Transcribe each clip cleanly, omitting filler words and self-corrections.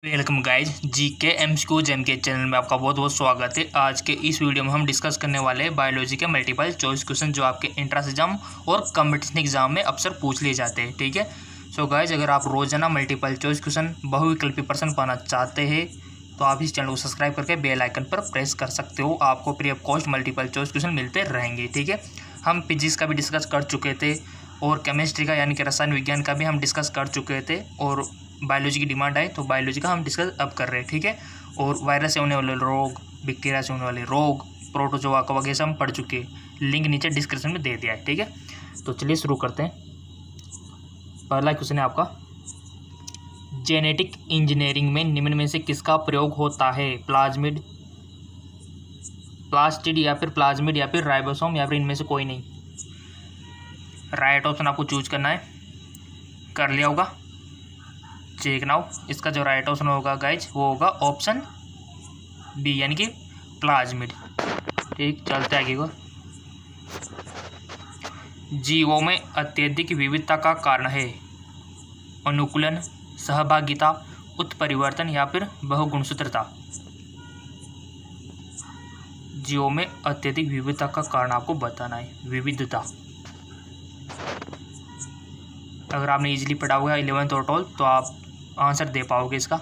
Welcome guys GK MCQ Gem के channel में आपका बहुत बहुत स्वागत है। आज के इस वीडियो में हम डिस्कस करने वाले हैं बायोलॉजी के मल्टीपल चॉइस क्वेश्चन जो आपके एंट्रेंस एग्जाम और कॉम्पिटिशन एग्जाम में अक्सर पूछ लिए जाते हैं। ठीक है, सो गाइज अगर आप रोजाना मल्टीपल चॉइस क्वेश्चन बहुविकल्पी प्रश्न पाना चाहते हैं तो आप इस चैनल को सब्सक्राइब करके बेल आइकन पर प्रेस कर सकते हो। आपको free of cost multiple choice question मिलते रहेंगे। ठीक है, हम फिजिक्स का भी डिस्कस कर चुके थे और केमिस्ट्री का यानी कि रसायन विज्ञान का भी हम डिस्कस कर चुके थे और बायोलॉजी की डिमांड आए तो बायोलॉजी का हम डिस्कस अब कर रहे हैं। ठीक है, और वायरस से होने वाले रोग, बैक्टीरिया से होने वाले रोग, प्रोटोजोआ का वगैरह से हम पढ़ चुके हैं। लिंक नीचे डिस्क्रिप्शन में दे दिया है। ठीक है, तो चलिए शुरू करते हैं। पहला क्वेश्चन है आपका, जेनेटिक इंजीनियरिंग में निम्न में से किसका प्रयोग होता है? प्लाज्मिड, प्लास्टिड या फिर प्लाज्मिड या फिर राइबोसोम या फिर इनमें से कोई नहीं। राइट ऑप्शन आपको चूज करना है। कर लिया होगा, चेक नाउ। इसका जो राइट ऑप्शन होगा गाइज वो होगा ऑप्शन बी यानी कि प्लाज्मिड। ठीक, चलते आगे को। जीवों में अत्यधिक विविधता का कारण है अनुकूलन, सहभागिता, उत्परिवर्तन या फिर बहुगुणसूत्रता। जीवों में अत्यधिक विविधता का कारण आपको बताना है, विविधता। अगर आपने इजीली पढ़ा होगा 11th और 12 तो आप आंसर दे पाओगे इसका।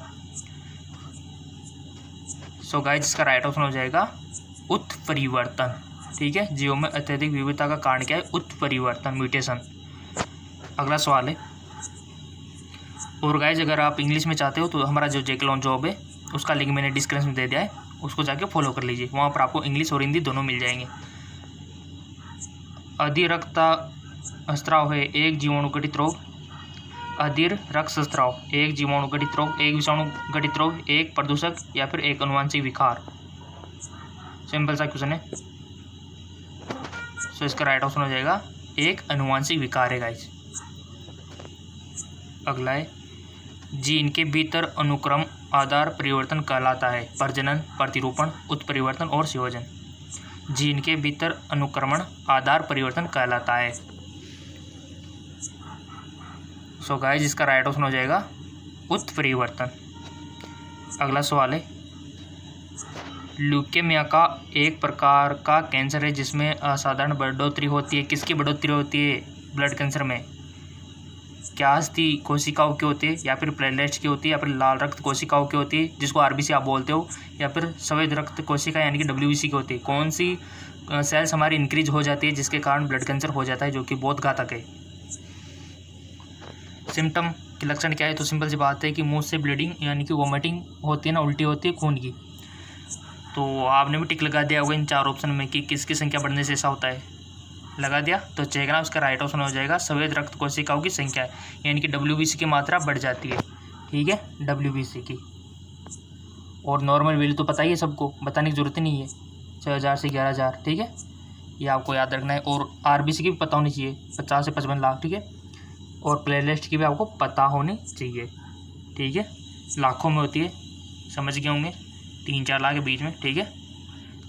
सो गाइस इसका राइट ऑप्शन हो जाएगा उत्परिवर्तन। ठीक है, जीवों में अत्यधिक विविधता का कारण क्या है? उत्परिवर्तन, म्यूटेशन। अगला सवाल है, और गाइस अगर आप इंग्लिश में चाहते हो तो हमारा जो जेकलॉन जॉब है उसका लिंक मैंने डिस्क्रिप्शन में दे दिया है, उसको जाके फॉलो कर लीजिए। वहाँ पर आपको इंग्लिश और हिंदी दोनों मिल जाएंगे। अधिरक्तस्राव है एक जीवाणुगठित रोग। अधीर रक्तस्राव एक जीवाणुगठित रोग, एक विषाणुगठित रोग, एक प्रदूषक या फिर एक अनुवांशिक विकार। सिंपल सा क्वेश्चन है। सो इसका राइट ऑप्शन हो जाएगा एक अनुवांशिक विकार है गाइस। अगला है, जीन के भीतर अनुक्रम आधार परिवर्तन कहलाता है प्रजनन, प्रतिरूपण, उत्परिवर्तन और संयोजन। जीन के भीतर अनुक्रमण आधार परिवर्तन कहलाता है। सो गाइस इसका राइट ऑप्शन हो जाएगा उत्परिवर्तन। अगला सवाल है, ल्यूकेमिया का एक प्रकार का कैंसर है जिसमें असाधारण बढ़ोतरी होती है। किसकी बढ़ोतरी होती है ब्लड कैंसर में? क्या अस्थि कोशिकाओं की होती है या फिर प्लेटलेट्स की होती है या फिर लाल रक्त कोशिकाओं की होती है जिसको आरबीसी आप बोलते हो, या फिर सफेद रक्त कोशिका यानी कि डब्ल्यूबीसी की होती है? कौन सी सेल्स हमारी इंक्रीज हो जाती है जिसके कारण ब्लड कैंसर हो जाता है जो कि बहुत घातक है? सिम्टम के लक्षण क्या है? तो सिंपल सी बात है कि मुंह से ब्लीडिंग यानी कि वोमिटिंग होती है ना, उल्टी होती है खून की। तो आपने भी टिक लगा दिया होगा इन चार ऑप्शन में कि किसकी संख्या बढ़ने से ऐसा होता है। लगा दिया तो चेक ना, उसका राइट ऑप्शन हो जाएगा सफेद रक्त कोशिकाओं की संख्या यानी कि डब्ल्यूबीसी की मात्रा बढ़ जाती है। ठीक है, डब्ल्यूबीसी की। और नॉर्मल वैल्यू तो पता ही है सबको, बताने की जरूरत ही नहीं है, 6000 से 11000। ठीक है, ये आपको याद रखना है। और आरबीसी की भी पता होनी चाहिए, 50 से 55 लाख। ठीक है, और प्लेलिस्ट की भी आपको पता होनी चाहिए। ठीक है, लाखों में होती है, समझ गए होंगे, 3-4 लाख के बीच में। ठीक है,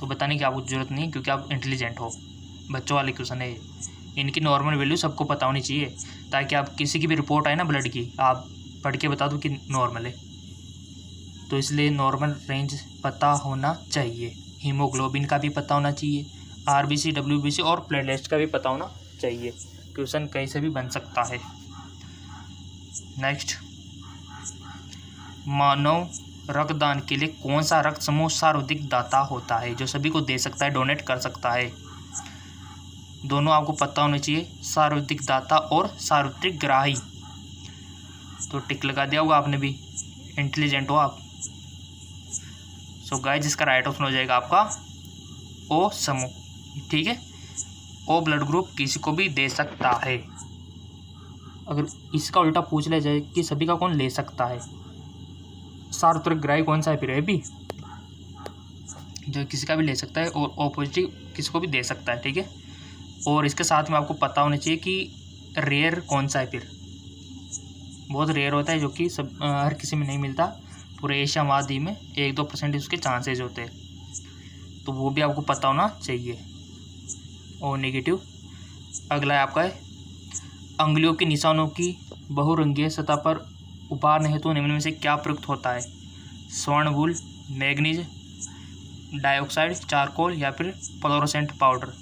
तो बताने की आपको ज़रूरत नहीं क्योंकि आप इंटेलिजेंट हो। बच्चों वाले क्वेश्चन है, इनकी नॉर्मल वैल्यू सबको पता होनी चाहिए ताकि आप किसी की भी रिपोर्ट आए ना ब्लड की, आप पढ़ के बता दो कि नॉर्मल है। तो इसलिए नॉर्मल रेंज पता होना चाहिए। हीमोग्लोबिन का भी पता होना चाहिए, आरबीसी, डब्ल्यूबीसी और प्लेटलेट्स का भी पता होना चाहिए। क्वेश्चन कहीं से भी बन सकता है। नेक्स्ट, मानव रक्तदान के लिए कौन सा रक्त समूह सर्वाधिक दाता होता है, जो सभी को दे सकता है, डोनेट कर सकता है? दोनों आपको पता होने चाहिए, सर्वाधिक दाता और सार्वत्रिक ग्राही। तो टिक लगा दिया होगा आपने भी, इंटेलिजेंट हो आप। सो गाइस जिसका राइट ऑप्शन हो जाएगा आपका ओ समूह। ठीक है, ओ ब्लड ग्रुप किसी को भी दे सकता है। अगर इसका उल्टा पूछ लिया जाए कि सभी का कौन ले सकता है, सार्वत्रिक ग्राही कौन सा है फिर? है भी जो किसी का भी ले सकता है और ओ पॉजिटिव किसी को भी दे सकता है। ठीक है, और इसके साथ में आपको पता होना चाहिए कि रेयर कौन सा है फिर। बहुत रेयर होता है जो कि सब हर किसी में नहीं मिलता, पूरे एशिया महाद्वीप में 1-2% उसके चांसेज होते हैं, तो वो भी आपको पता होना चाहिए। और नेगेटिव। अगला है आपका है, अंगुलियों के निशानों की बहुरंगीय सतह पर उभारने हेतु निम्न में से क्या प्रयुक्त होता है? स्वर्णवूल, मैग्नीज डाइऑक्साइड, चारकोल या फिर फ्लोरोसेंट पाउडर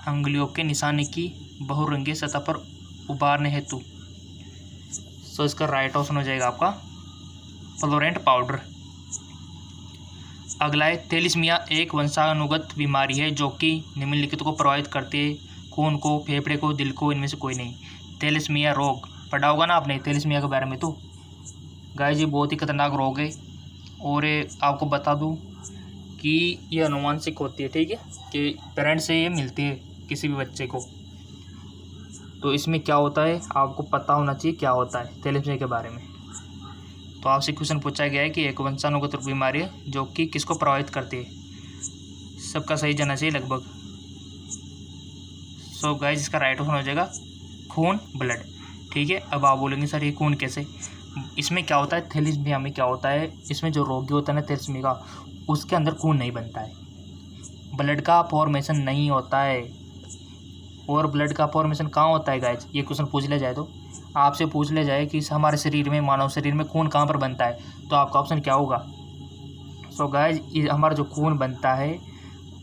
अंगुलियों के निशाने की बहुरंगी सतह पर उभारने हेतु। सो इसका राइट ऑप्शन हो जाएगा आपका फ्लोरेंट पाउडर। अगला है थैलेसीमिया एक वंशानुगत बीमारी है जो कि निम्नलिखित को प्रभावित करती है, खून को, फेफड़े को, दिल को, इनमें से कोई नहीं। थैलेसीमिया रोग पढ़ा होगा ना आपने थैलेसीमिया के बारे में। तो गाइस ये बहुत ही खतरनाक रोग है और आपको बता दूं कि ये अनुवांशिक होती है, ठीक है, कि पेरेंट्स से ये मिलती है किसी भी बच्चे को। तो इसमें क्या होता है आपको पता होना चाहिए क्या होता है थैलेसीमिया के बारे में। तो आपसे क्वेश्चन पूछा गया है कि एक वंशानुगत बीमारी है जो कि किसको प्रभावित करती है। सबका सही जाना चाहिए लगभग। सो गाइस इसका राइट ऑप्शन हो जाएगा खून, ब्लड, ठीक है। अब आप बोलेंगे सर ये खून कैसे। इसमें क्या होता है थैलेसीमिया में क्या होता है, इसमें जो रोगी होता है ना थैलेसीमिया का, उसके अंदर खून नहीं बनता है, ब्लड का फॉर्मेशन नहीं होता है। और ब्लड का फॉर्मेशन कहाँ होता है गाइस, ये क्वेश्चन पूछ लिया जाए तो आपसे पूछ लिया जाए कि हमारे शरीर में, मानव शरीर में खून कहाँ पर बनता है, तो आपका ऑप्शन क्या होगा। सो गाइस हमारा जो खून बनता है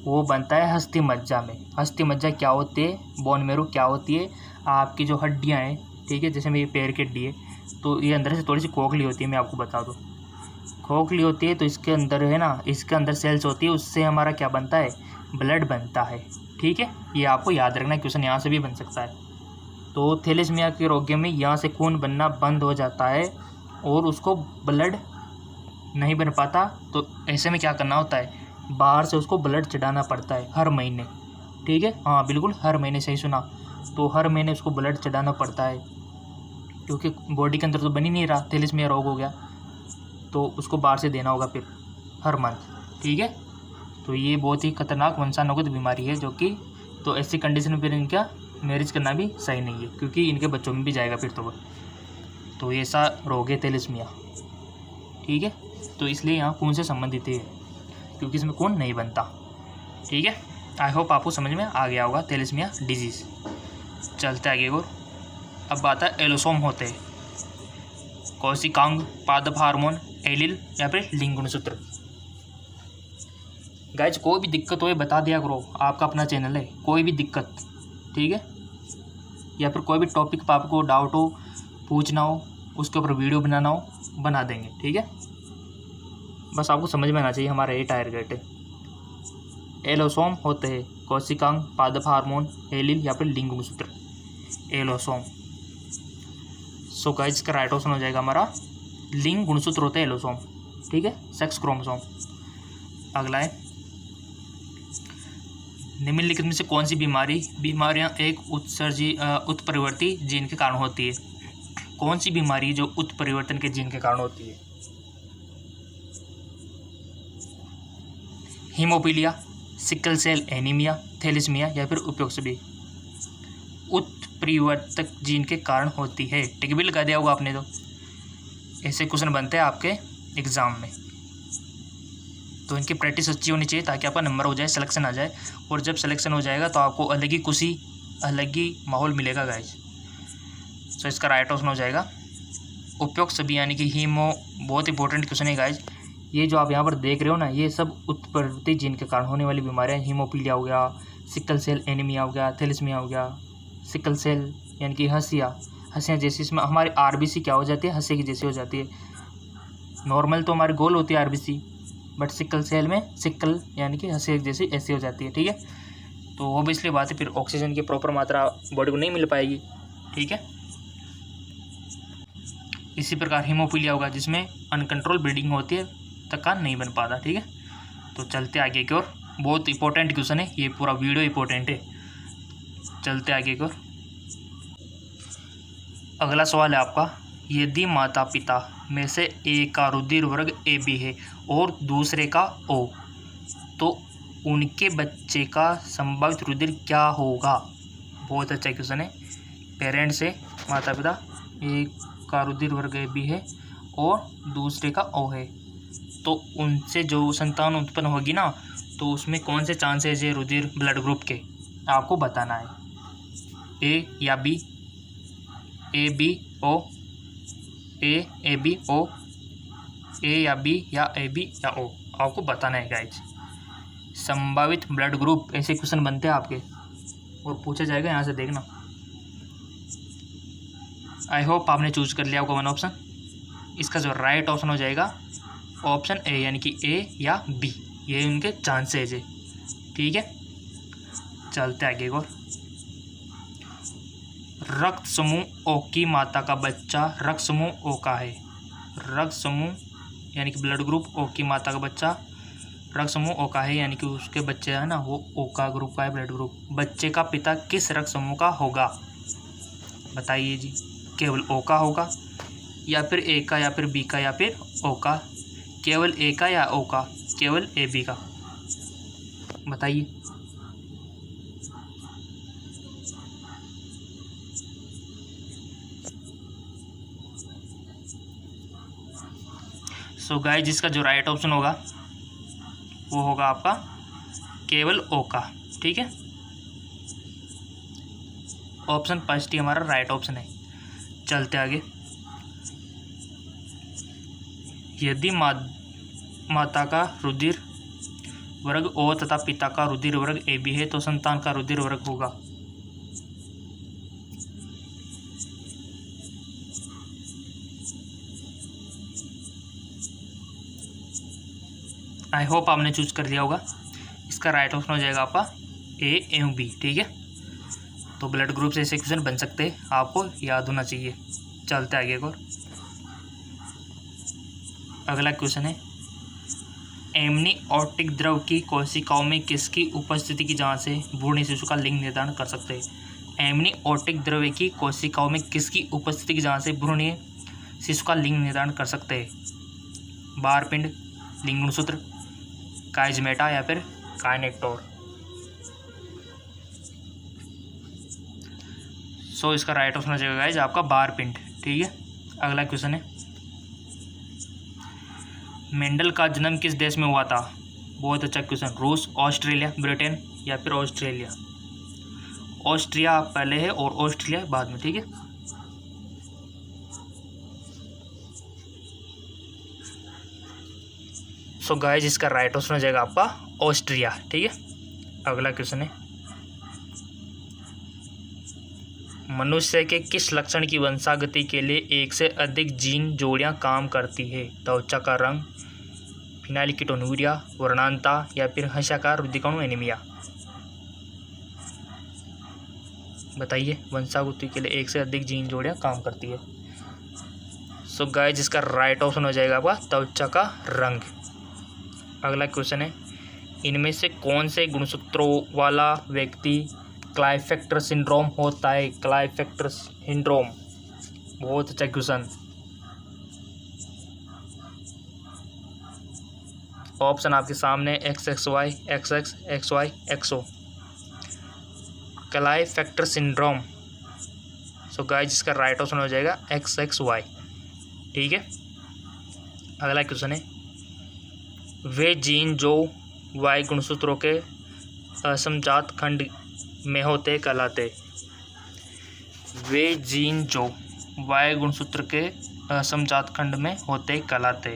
वो बनता है हस्ती मज्जा में। हस्ती मज्जा क्या होती है, बोन मैरो क्या होती है, आपकी जो हड्डियाँ हैं, ठीक है, जैसे मेरी पैर की हड्डी है तो ये अंदर से थोड़ी सी खोखली होती है, मैं आपको बता दूँ खोखली होती है। तो इसके अंदर है ना, इसके अंदर सेल्स होती है, उससे हमारा क्या बनता है, ब्लड बनता है, ठीक है। ये आपको याद रखना है, क्वेश्चन यहाँ से भी बन सकता है। तो थैलेसीमिया के रोगी में यहाँ से खून बनना बंद हो जाता है और उसको ब्लड नहीं बन पाता। तो ऐसे में क्या करना होता है, बाहर से उसको ब्लड चढ़ाना पड़ता है हर महीने, ठीक है, हाँ बिल्कुल हर महीने, सही सुना। तो हर महीने उसको ब्लड चढ़ाना पड़ता है क्योंकि बॉडी के अंदर तो बन ही नहीं रहा, थैलेसीमिया रोग हो गया, तो उसको बाहर से देना होगा फिर हर मंथ, ठीक है। तो ये बहुत ही खतरनाक वंशानुगत बीमारी है जो कि, तो ऐसी कंडीशन में फिर इनका मैरिज करना भी सही नहीं है क्योंकि इनके बच्चों में भी जाएगा फिर तो ये ऐसा रोग है थैलेसीमिया, ठीक है। तो इसलिए यहाँ खून से संबंधित है क्योंकि इसमें खून नहीं बनता, ठीक है। आई होप आपको समझ में आ गया होगा थैलेसीमिया डिजीज़। चलते आगे और अब बात है एलोसोम होते हैं, कोशिकांग, पादप हार्मोन, एलिल या फिर लिंग गुणसूत्र। गाइज कोई भी दिक्कत हो बता दिया करो, आपका अपना चैनल है, कोई भी दिक्कत, ठीक है, या फिर कोई भी टॉपिक पर आपको डाउट हो, पूछना हो, उसके ऊपर वीडियो बनाना हो, बना देंगे, ठीक है। बस आपको समझ में आना चाहिए हमारा ये टायर गेट है। एलोसोम होते हैं कोशिकांग, पादप हार्मोन, एलिल या फिर लिंग गुणसूत्र, एलोसोम। सो गाइज इसका राइट ऑप्शन हो जाएगा हमारा लिंग गुणसूत्र होते हैं एलोसोम, ठीक है, सेक्स क्रोमोसोम। अगला है निम्नलिखित में से कौन सी बीमारियां एक उत्परिवर्ती जीन के कारण होती है। कौन सी बीमारी जो उत्परिवर्तन के जीन के कारण होती है। Haemophilia, sickle cell anaemia, thalassaemia या फिर उपयुक्त सभी उत्परिवर्तक जीन के कारण होती है। टिक भी लगा दिया होगा आपने, तो ऐसे क्वेश्चन बनते हैं आपके एग्जाम में, तो इनकी प्रैक्टिस अच्छी होनी चाहिए ताकि आपका नंबर हो जाए, सिलेक्शन आ जाए। और जब सिलेक्शन हो जाएगा तो आपको अलग ही खुशी, अलग ही माहौल मिलेगा गाइज। तो इसका राइट ऑप्शन हो जाएगा उपयुक्त सभी, यानी कि हीमो, बहुत इंपॉर्टेंट क्वेश्चन है गाइज। ये जो आप यहाँ पर देख रहे हो ना, ये सब उत्परिवर्ती जीन के कारण होने वाली बीमारियाँ, हीमोफीलिया हो गया, सिकल सेल एनीमिया हो गया, थैलेसीमिया हो गया। सिकल सेल यानी कि हंसियाँ जैसी, इसमें हमारी आरबीसी क्या हो जाती है, हंसी की जैसी हो जाती है। नॉर्मल तो हमारी गोल होती है आरबीसी, बट सिकल सेल में सिकल यानी कि हंसी जैसी ऐसी हो जाती है, ठीक है। तो ऑब्वियसली बात है, फिर ऑक्सीजन की प्रॉपर मात्रा बॉडी को नहीं मिल पाएगी, ठीक है। इसी प्रकार हीमोफीलिया होगा जिसमें अनकंट्रोल ब्लीडिंग होती है, थकान नहीं बन पाता, ठीक है। तो चलते आगे की ओर, बहुत इंपॉर्टेंट क्वेश्चन है, ये पूरा वीडियो इंपॉर्टेंट है। चलते आगे की ओर, अगला सवाल है आपका, यदि माता पिता में से एक का रुधिर वर्ग AB है और दूसरे का O, तो उनके बच्चे का संभावित रुधिर क्या होगा। बहुत अच्छा क्वेश्चन है। पेरेंट्स है, माता पिता, एक का रुधिर वर्ग AB है और दूसरे का O है, तो उनसे जो संतान उत्पन्न होगी ना, तो उसमें कौन से चांसेस है रुधिर ब्लड ग्रुप के, आपको बताना है। A या B, AB O, A AB O, ए या बी या ए बी या ओ, आपको बताना है गाइज। संभावित ब्लड ग्रुप, ऐसे क्वेश्चन बनते हैं आपके और पूछा जाएगा, यहाँ से देखना। आई होप आपने चूज कर लिया होगा वन ऑप्शन। इसका जो राइट ऑप्शन हो जाएगा ऑप्शन ए, यानी कि ए या बी, ये उनके चांसेज है। ठीक है, चलते आगे और रक्त समूह ओ की माता का बच्चा रक्त समूह ओ का है। रक्त समूह यानी कि ब्लड ग्रुप ओ की माता का बच्चा रक्त समूह ओ का है, यानी कि उसके बच्चे है ना वो ओ का ग्रुप का है, ब्लड ग्रुप। बच्चे का पिता किस रक्त समूह का होगा, बताइए जी। केवल ओ का होगा या फिर ए का या फिर बी का या फिर ओ का, केवल ए का या ओ का, केवल ए बी का, बताइए। सो गाइस, जिसका जो राइट ऑप्शन होगा वो होगा आपका केवल ओ का। ठीक है, ऑप्शन फर्स्ट ही हमारा राइट ऑप्शन है। चलते आगे। यदि माता का रुधिर वर्ग ओ तथा पिता का रुधिर वर्ग ए बी है तो संतान का रुधिर वर्ग होगा। आई होप आपने चूज कर लिया होगा। इसका राइट ऑप्शन हो जाएगा आपका ए एवं बी। ठीक है, तो ब्लड ग्रुप से ऐसे क्वेश्चन बन सकते हैं, आपको याद होना चाहिए। चलते आगे और अगला क्वेश्चन है, एमनियोटिक द्रव की कोशिकाओं में किसकी उपस्थिति की जांच से भ्रूण शिशु का लिंग निर्धारण कर सकते हैं। एमनियोटिक द्रव की कोशिकाओं में किसकी उपस्थिति की जांच से भ्रूण शिशु का लिंग निर्धारण कर सकते हैं। बारपिंड, लिंग गुणसूत्र, काइजमेटा या फिर काइनेक्टोर। सो इसका राइट ऑप्शन हो जाएगा गाइज आपका बारपिंड। ठीक है, अगला क्वेश्चन है, मेंडल का जन्म किस देश में हुआ था। बहुत अच्छा क्वेश्चन। रूस, ऑस्ट्रेलिया, ब्रिटेन या फिर ऑस्ट्रेलिया। ऑस्ट्रिया पहले है और ऑस्ट्रेलिया बाद में। ठीक है, सो गाइस, इसका राइट ऑप्शन हो जाएगा आपका ऑस्ट्रिया। ठीक है, अगला क्वेश्चन है, मनुष्य के किस लक्षण की वंशागति के लिए एक से अधिक जीन जोड़ियां काम करती है। त्वचा का रंग, फिनाइलकीटोन्यूरिया, वर्णांता या फिर हंसाकार रुधिकाणु एनीमिया। बताइए, वंशागति के लिए एक से अधिक जीन जोड़ियां काम करती है। सो गाइस, जिसका राइट ऑप्शन हो जाएगा आपका त्वचा का रंग। अगला क्वेश्चन है, इनमें से कौन से गुणसूत्रों वाला व्यक्ति क्लाइफैक्टर सिंड्रोम होता है। क्लाइफैक्टर सिंड्रोम, बहुत अच्छा क्वेश्चन। ऑप्शन आपके सामने XXY, XX, XY, XO। Klinefelter syndrome. So guys, जिसका राइट ऑप्शन हो जाएगा XXY। ठीक है, अगला क्वेश्चन है, वे जीन जो Y गुणसूत्रों के असमजात खंड में होते कहलाते। वे जीन जो Y गुणसूत्र के असमजात खंड में होते कहलाते।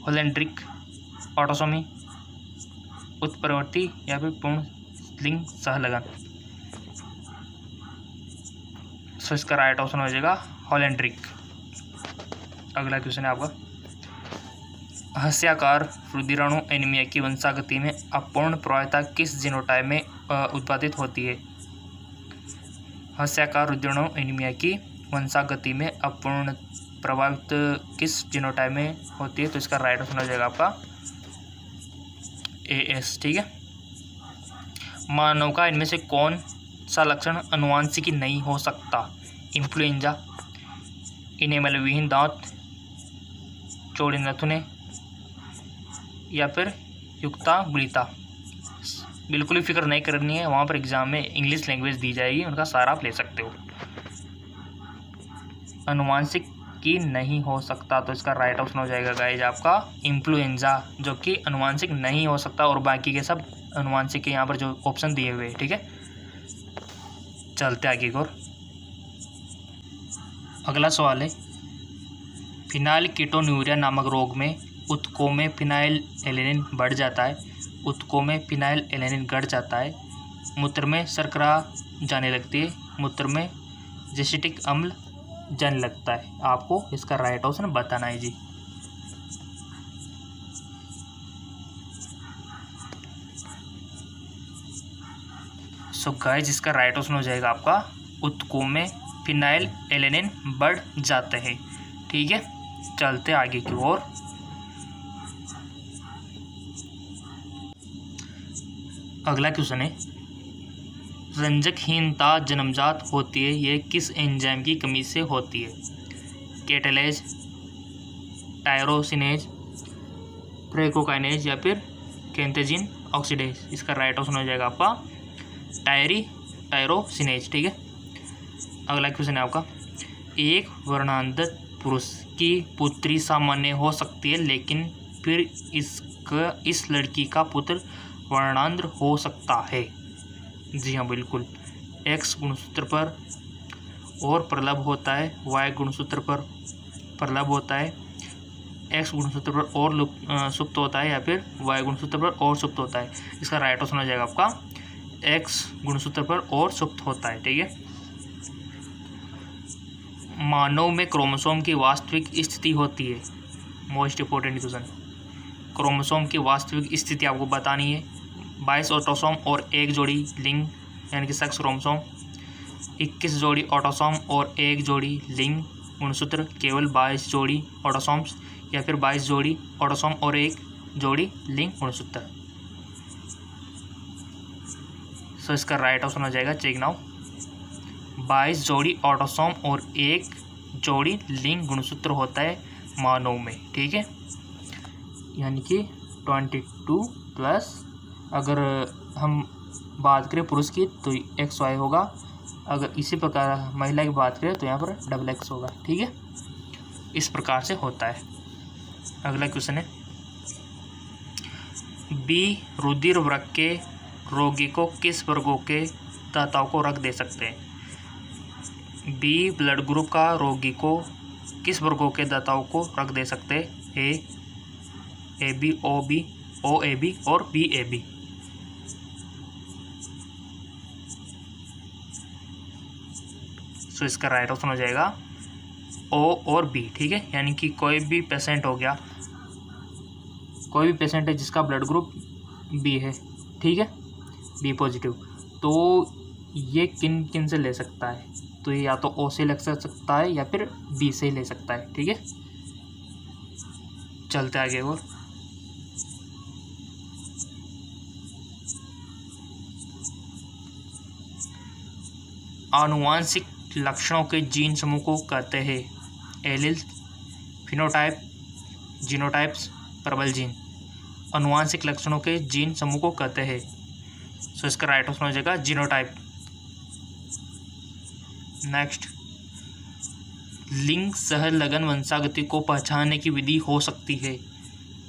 होलेंड्रिक, ऑटोसोमी, उत्परिवर्ती या फिर पूर्ण लिंग सहलगन। सो इसका राइट ऑप्शन हो जाएगा होलेंड्रिक। अगला क्वेश्चन है आपका, हस्याकार रुधिराणु एनीमिया की वंशागति में अपूर्ण प्रवाहिता किस जीनोटाइप में उत्पादित होती है। हस्याकार रुधिराणु एनीमिया की वंशागति में अपूर्ण प्रभावित किस जीनोटाइप में होती है, तो इसका राइट ऑप्शन हो जाएगा आपका AS। ठीक है, मानव का इनमें से कौन सा लक्षण अनुवांशिकी नहीं हो सकता। इन्फ्लुएंजा, इनेमल विहीन दांत, चौड़े नथुने या फिर युक्ता गुलिता। बिल्कुल भी फिक्र नहीं करनी है, वहाँ पर एग्जाम में इंग्लिश लैंग्वेज दी जाएगी, उनका सारा आप ले सकते हो। अनुवांशिक की नहीं हो सकता, तो इसका राइट ऑप्शन हो जाएगा गाइज आपका इन्फ्लुएंजा, जो कि अनुवांशिक नहीं हो सकता, और बाकी के सब अनुवांशिक के यहाँ पर जो ऑप्शन दिए हुए हैं। ठीक है, चलते आगे और अगला सवाल है, फिनाइल कीटोन्यूरिया नामक रोग में ऊतकों में फिनाइल एलेनिन बढ़ जाता है। ऊतकों में फिनाइल एलेनिन घट जाता है। मूत्र में शर्करा जाने लगती है। मूत्र में जेसिटिक अम्ल जाने लगता है। आपको इसका राइट ऑप्शन बताना है जी। सो गाइस, इसका राइट ऑप्शन हो जाएगा आपका ऊतकों में फिनाइल एलेनिन बढ़ जाते हैं। ठीक है, चलते आगे की ओर। अगला क्वेश्चन है, रंजकहीनता जन्मजात होती है, यह किस एंजाइम की कमी से होती है? कैटालेज, टायरोसिनेज, प्रेकोकाइनेज या फिर कैंथेजिन ऑक्सीडेज। इसका राइट ऑप्शन हो जाएगा आपका टायरोसिनेज। ठीक है, अगला क्वेश्चन है आपका, एक वर्णांध पुरुष की पुत्री सामान्य हो सकती है, लेकिन फिर इस लड़की का पुत्र वर्णांध हो सकता है। जी हाँ, बिल्कुल। एक्स गुणसूत्र पर और प्रलभ होता है, वाई गुणसूत्र पर प्रलभ होता है, एक्स गुणसूत्र पर और सुप्त होता है या फिर वाई गुणसूत्र पर और सुप्त होता है। इसका राइट ऑप्शन हो जाएगा आपका एक्स गुणसूत्र पर और सुप्त होता है। ठीक है, मानव में क्रोमोसोम की वास्तविक स्थिति होती है। मोस्ट इंपॉर्टेंट क्वेश्चन, क्रोमोसोम की वास्तविक स्थिति आपको बतानी है। 22 ऑटोसोम और एक जोड़ी लिंग यानी कि सेक्स क्रोमोसोम, 21 जोड़ी ऑटोसोम और एक जोड़ी लिंग गुणसूत्र, केवल 22 जोड़ी ऑटोसोम्स या फिर 22 जोड़ी ऑटोसोम और एक जोड़ी लिंग गुणसूत्र। सो इसका राइट ऑप्शन हो जाएगा, चेक नाउ, 22 जोड़ी ऑटोसोम और एक जोड़ी लिंग गुणसूत्र होता है मानव में। ठीक है, यानी कि 22 प्लस, अगर हम बात करें पुरुष की तो XY होगा, अगर इसी प्रकार महिला की बात करें तो यहाँ पर XX होगा। ठीक है, इस प्रकार से होता है। अगला क्वेश्चन है, बी रुधिर वृक्क के रोगी को किस वर्गों के दाताओं को रख दे सकते हैं? बी ब्लड ग्रुप का रोगी को किस वर्गों के दाताओं को रख दे सकते हैं? A B, O B, O A B और बी ए बी। सो इसका राइट ऑप्शन हो जाएगा ओ और बी। ठीक है, यानी कि कोई भी पेशेंट हो गया, कोई भी पेशेंट है जिसका ब्लड ग्रुप बी है, ठीक है, बी पॉजिटिव, तो ये किन किन से ले सकता है? तो ये या तो ओ से ले सकता है या फिर बी से ले सकता है। ठीक है, चलते आगे और आनुवांशिक लक्षणों के जीन समूह को कहते हैं एलील, फिनोटाइप, जीनोटाइप्स, प्रबल जीन। आनुवांशिक लक्षणों के जीन समूह को कहते हैं। सो इसका राइट ऑप्शन हो जाएगा जीनोटाइप। नेक्स्ट, लिंग सहलगन वंशागति को पहचानने की विधि हो सकती है।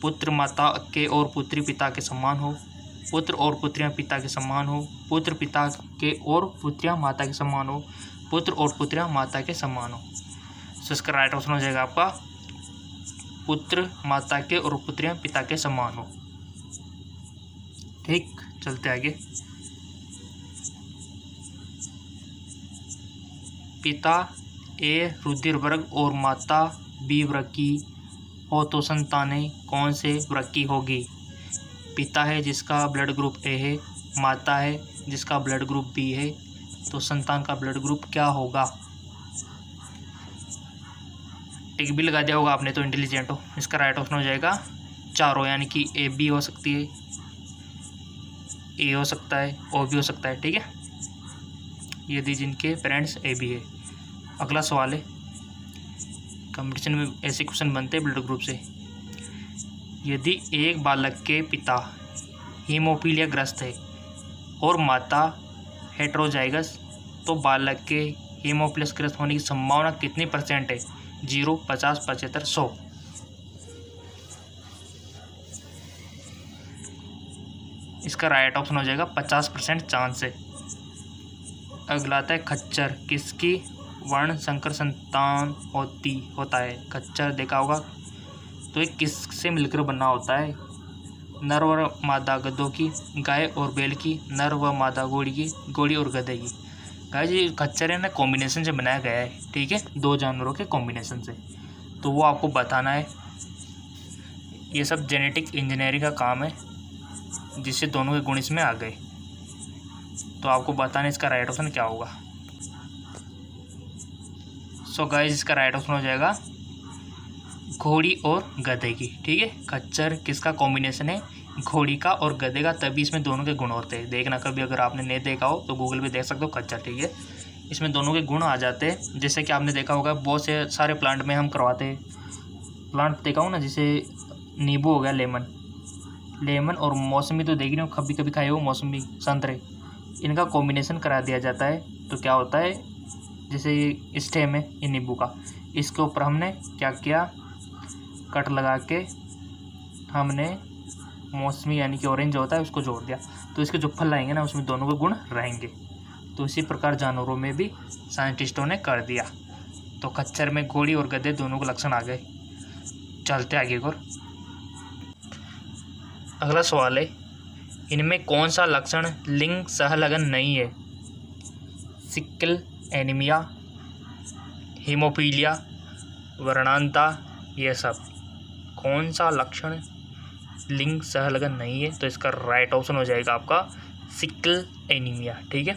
पुत्र माता के और पुत्री पिता के समान हो, पुत्र और पुत्रियां पिता के समान हो, पुत्र पिता के और पुत्रियां माता के समान हो, पुत्र और पुत्रियां माता के समान हो। सो इसका राइट ऑप्शन हो जाएगा आपका पुत्र माता के और पुत्रियां पिता के समान हो। ठीक, चलते आगे। पिता ए रुधिर वर्ग और माता बी वर्ग की हो तो संतानें कौन से वर्ग की होगी? पिता है जिसका ब्लड ग्रुप ए है, माता है जिसका ब्लड ग्रुप बी है, तो संतान का ब्लड ग्रुप क्या होगा? टिक भी लगा दिया होगा आपने तो इंटेलिजेंट हो। इसका राइट ऑप्शन हो जाएगा चारों, यानी कि ए बी हो सकती है, ए हो सकता है, ओ भी हो सकता है। ठीक है, यदि जिनके पेरेंट्स ए बी है। अगला सवाल है, कंपटीशन में ऐसे क्वेश्चन बनते हैं ब्लड ग्रुप से। यदि एक बालक के पिता हीमोफीलिया ग्रस्त है और माता हेटेरोजाइगस, तो बालक के हीमोफीलिया ग्रस्त होने की संभावना कितनी % है? 0, 50, 75, 100। इसका राइट ऑप्शन हो जाएगा 50% चांस है। अगला आता है खच्चर, किसकी वर्ण संकर संतान होता है। खच्चर देखा होगा। तो ये किससे मिलकर बना होता है? नर व मादा गधों की, गाय और बैल की, नर व मादा घोड़ी की, घोड़ी और गधे की। गाइस ये खच्चर है ना कॉम्बिनेशन से बनाया गया है, ठीक है, दो जानवरों के कॉम्बिनेशन से। तो वो आपको बताना है। ये सब जेनेटिक इंजीनियरिंग का काम है, जिससे दोनों के गुण इसमें आ गए। तो आपको बताना इसका राइट ऑप्शन क्या होगा। सो गाइस इसका राइट ऑप्शन हो जाएगा घोड़ी और गधे की, ठीक है। खच्चर किसका कॉम्बिनेशन है? घोड़ी का और गधे का, तभी इसमें दोनों के गुण होते हैं। देखना कभी अगर आपने नहीं देखा हो तो गूगल पे देख सकते हो खच्चर, ठीक है। इसमें दोनों के गुण आ जाते हैं। जैसे कि आपने देखा होगा बहुत से सारे प्लांट में हम करवाते हैं। प्लांट देखा हो ना, जैसे नींबू हो गया, लेमन और मौसमी तो देख रहे हो, कभी कभी खाए हो मौसमी, संतरे, इनका कॉम्बिनेशन करा दिया जाता है। तो क्या होता है, जैसे ये स्टेम है ये नींबू का, इसके ऊपर हमने क्या किया, कट लगा के हमने मौसमी यानी कि ऑरेंज होता है उसको जोड़ दिया। तो इसके जो फल आएंगे ना उसमें दोनों के गुण रहेंगे। तो इसी प्रकार जानवरों में भी साइंटिस्टों ने कर दिया। तो खच्चर में घोड़ी और गधे दोनों के लक्षण आ गए। चलते आगे और अगला सवाल है, इनमें कौन सा लक्षण लिंग सहलगन नहीं है? सिकल एनीमिया, हीमोफीलिया, वर्णांता, ये सब कौन सा लक्षण लिंग सहलगन नहीं है? तो इसका राइट ऑप्शन हो जाएगा आपका सिकल एनीमिया, ठीक है।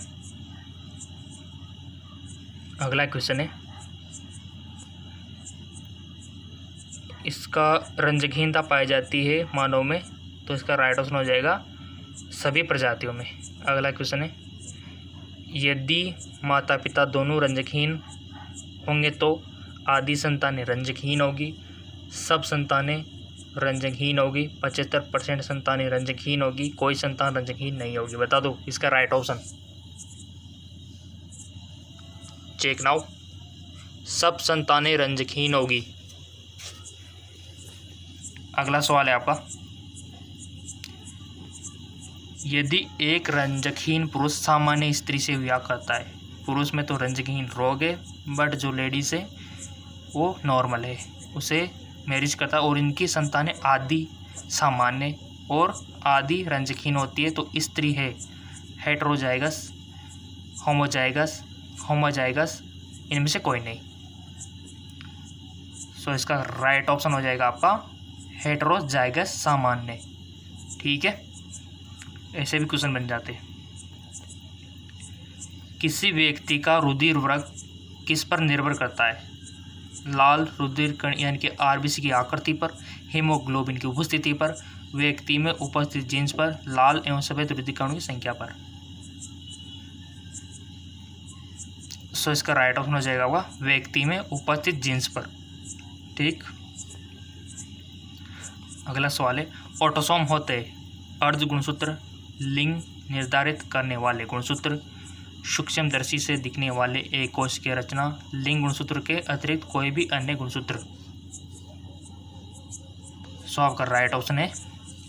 अगला क्वेश्चन है, इसका रंजकहीनता पाई जाती है मानव में, तो इसका राइट ऑप्शन हो जाएगा सभी प्रजातियों में। अगला क्वेश्चन है, यदि माता पिता दोनों रंजकहीन होंगे तो आधी संतानें रंजकहीन होगी, सब संतानें रंजकहीन होगी, 75% संतानें रंजकहीन होगी, कोई संतान रंजकहीन नहीं होगी। बता दो इसका राइट ऑप्शन। Check now. सब संतानें रंजकहीन होगी। अगला सवाल है आपका, यदि एक रंजकहीन पुरुष सामान्य स्त्री से विवाह करता है, पुरुष में तो रंजकहीन रोग है, बट जो लेडीज है वो नॉर्मल है, उसे मैरिज करता है और इनकी संतानें आधी सामान्य और आधी रंजकहीन होती है, तो स्त्री है हेटेरोजाइगस, होमोजाइगस, इनमें से कोई नहीं। सो इसका राइट ऑप्शन हो जाएगा आपका हेटेरोजाइगस सामान्य, ठीक है। ऐसे भी क्वेश्चन बन जाते हैं। किसी व्यक्ति का रुधिर वर्ग किस पर निर्भर करता है? लाल रुधिर कण यानी कि आरबीसी की आकृति पर, हीमोग्लोबिन की उपस्थिति पर, व्यक्ति में उपस्थित जीन्स पर, लाल एवं सफेद रुधिर कणों की संख्या पर। सो इसका राइट ऑप्शन हो जाएगा होगा व्यक्ति में उपस्थित जीन्स पर, ठीक। अगला सवाल है, ऑटोसोम होते अर्ध गुणसूत्र, लिंग निर्धारित करने वाले गुणसूत्र, सूक्ष्मदर्शी से दिखने वाले एक कोश की रचना, लिंग गुणसूत्र के अतिरिक्त कोई भी अन्य गुणसूत्र। सो आपका राइट ऑप्शन है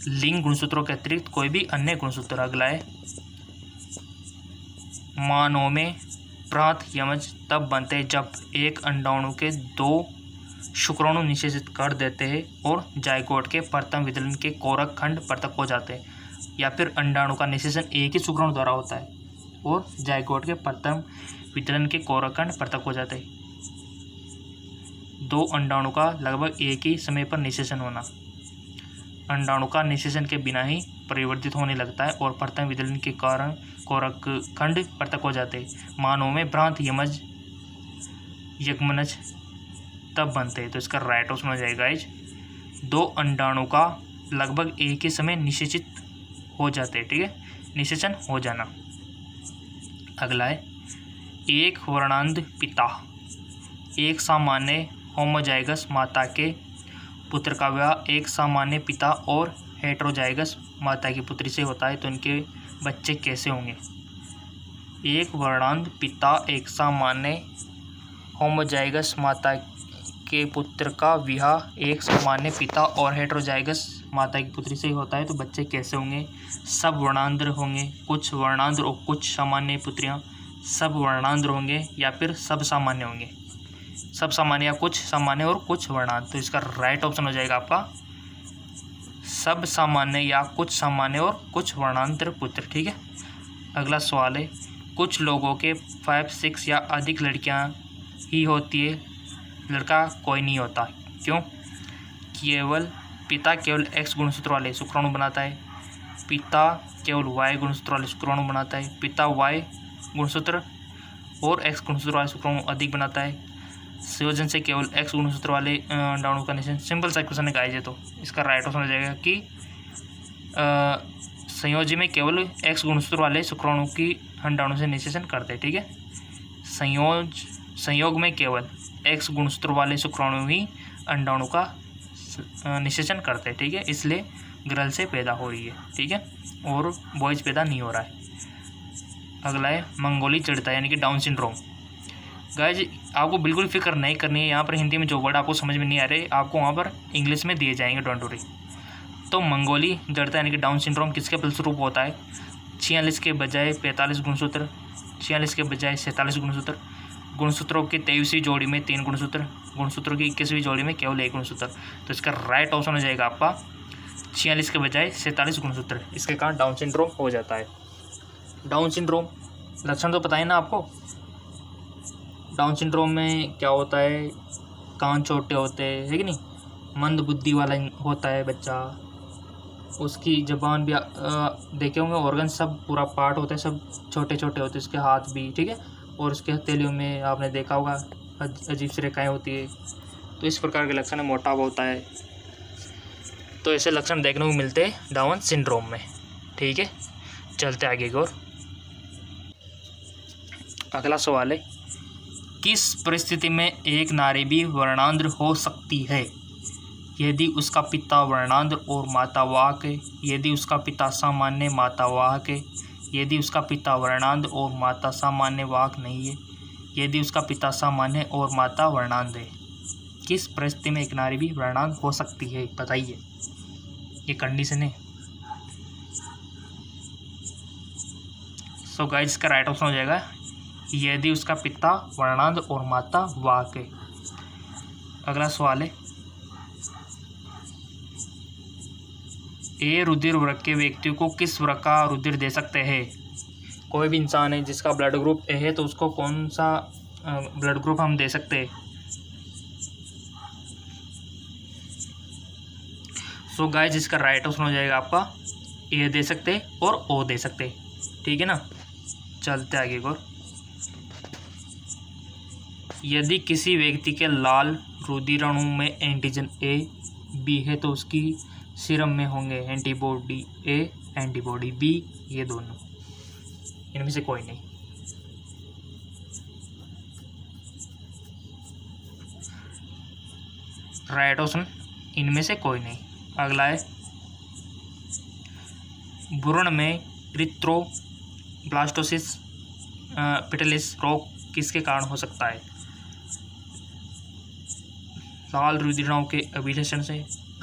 लिंग गुणसूत्रों के अतिरिक्त कोई भी अन्य गुणसूत्र। अगला है, मानव में प्रांत यमज तब बनते हैं जब एक अंडाणु के 2 शुक्राणु निषेचित कर देते हैं और जायगोट के प्रथम विदलन के कोरक खंड पृथक हो जाते हैं, या फिर अंडाणु का निषेचन एक ही शुक्राणु द्वारा होता है और जायगोट के प्रथम विदलन के कोरक खंड पृथक हो जाते हैं। 2 अंडाणु का लगभग एक ही समय पर निषेचन होना, अंडाणु का निषेचन के बिना ही परिवर्तित होने लगता है और प्रथम विदलन के कारण कोरक खंड पृथक हो जाते हैं। मानव में भ्रांत यमज यगमनज तब बनते हैं, तो इसका राइट ऑप्शन हो जाएगा गाइस 2 अंडाणु का लगभग एक ही समय निषेचित हो जाते हैं, ठीक है, निषेचन हो जाना। अगला है, एक वर्णांध पिता एक सामान्य होमोजाइगस माता के पुत्र का विवाह एक सामान्य पिता और हेटेरोजाइगस माता की पुत्री से होता है, तो इनके बच्चे कैसे होंगे? एक वर्णांध पिता एक सामान्य होमोजाइगस माता के पुत्र का विवाह एक सामान्य पिता और हेटेरोजाइगस माता की पुत्री से होता है, तो बच्चे कैसे होंगे? सब वर्णांध होंगे, कुछ वर्णांध और कुछ सामान्य पुत्रियां, सब वर्णांध्र होंगे या फिर सब सामान्य होंगे? सब सामान्य या कुछ सामान्य और कुछ वर्णांध्र। तो इसका राइट ऑप्शन हो जाएगा आपका सब सामान्य या कुछ सामान्य और कुछ वर्णांध्र पुत्र। ठीक है। अगला सवाल है, कुछ लोगों के 5, 6 या अधिक लड़कियां ही होती है, लड़का कोई नहीं होता, क्यों? पिता केवल X गुणसूत्र वाले शुक्राणु बनाता है, पिता केवल Y गुणसूत्र वाले शुक्राणु बनाता है, पिता Y गुणसूत्र और X गुणसूत्र वाले शुक्राणु अधिक बनाता है, संयोजन से केवल X गुणसूत्र वाले अंडाणु का निषेचन। सिंपल सा क्वेश्चन है ये। तो इसका राइट ऑप्शन हो जाएगा कि संयोजी में केवल X गुणसूत्र वाले शुक्राणु की अंडाणु से निषेचन करते हैं। ठीक है। संयोग में केवल X गुणसूत्र वाले शुक्राणु ही अंडाणु का निषेचन करते हैं। ठीक है। इसलिए गर्ल से पैदा हो रही है। ठीक है। और बॉयज पैदा नहीं हो रहा है। अगला है मंगोली जड़ता यानी कि डाउन सिंड्रोम। गाइज आपको बिल्कुल फिक्र नहीं करनी है, यहाँ पर हिंदी में जो वर्ड आपको समझ में नहीं आ रहे आपको वहाँ पर इंग्लिश में दिए जाएंगे, डोंट वरी। तो मंगोली जड़ता यानी कि डाउन सिंड्रोम किसके फलस्वरूप होता है? 46 के बजाय 45 गुणसूत्र, 46 के बजाय 47 गुणसूत्र, गुणसूत्रों की 23वीं जोड़ी में 3 गुणसूत्र, गुणसूत्रों की 21वीं जोड़ी में केवल 1 गुणसूत्र। तो इसका राइट ऑप्शन हो जाएगा आपका 46 के बजाय 47 गुणसूत्र। इसके कारण डाउन सिंड्रोम हो जाता है। डाउन सिंड्रोम लक्षण तो पता है ना आपको। डाउन सिंड्रोम में क्या होता है? कान छोटे होते हैं, है कि नहीं, मंद बुद्धि वाला होता है बच्चा, उसकी ज़बान भी देखे होंगे, ऑर्गन सब पूरा पार्ट होता है, सब छोटे छोटे होते हैं, उसके हाथ भी। ठीक है। और उसके हथेलियों में आपने देखा होगा अजीब सी रेखाएँ होती है। तो इस प्रकार के लक्षण मोटापा होता है। तो ऐसे लक्षण देखने को मिलते हैं डाउन सिंड्रोम में। ठीक है। चलते आगे की ओर। अगला सवाल है, किस परिस्थिति में एक नारी भी वर्णांध्र हो सकती है? यदि उसका पिता वर्णांध्र और माता वाहक है, यदि उसका पिता सामान्य माता वाहक है, यदि उसका पिता वर्णांध्र और माता सामान्य वाहक नहीं है, यदि उसका पिता सामान्य और माता वर्णांध्र है। किस परिस्थिति में एक नारी भी वर्णांध्र हो सकती है, बताइए। ये कंडीशन है। सो गाइस इसका राइट ऑप्शन हो जाएगा यदि उसका पिता वर्णांध्र और माता वाहक है। अगला सवाल है, ए रुधिर वर्ग के व्यक्ति को किस वर्ग का रुधिर दे सकते हैं? कोई भी इंसान है जिसका ब्लड ग्रुप ए है तो उसको कौन सा ब्लड ग्रुप हम दे सकते हैं? सो गाइस इसका राइट ऑप्शन हो जाएगा आपका ए दे सकते हैं और ओ दे सकते हैं। ठीक है ना। चलते आगे को। यदि किसी व्यक्ति के लाल रुधिराणु में एंटीजन ए बी है तो उसकी सीरम में होंगे एंटीबॉडी ए एंटीबॉडी बी, ये दोनों, इनमें से कोई नहीं। राइट ऑप्शन इनमें से कोई नहीं। अगला है, भ्रूण में इरिथ्रोब्लास्टोसिस पिटलिस रोग किसके कारण हो सकता है? लाल रुधिराणु के अभिलषण से,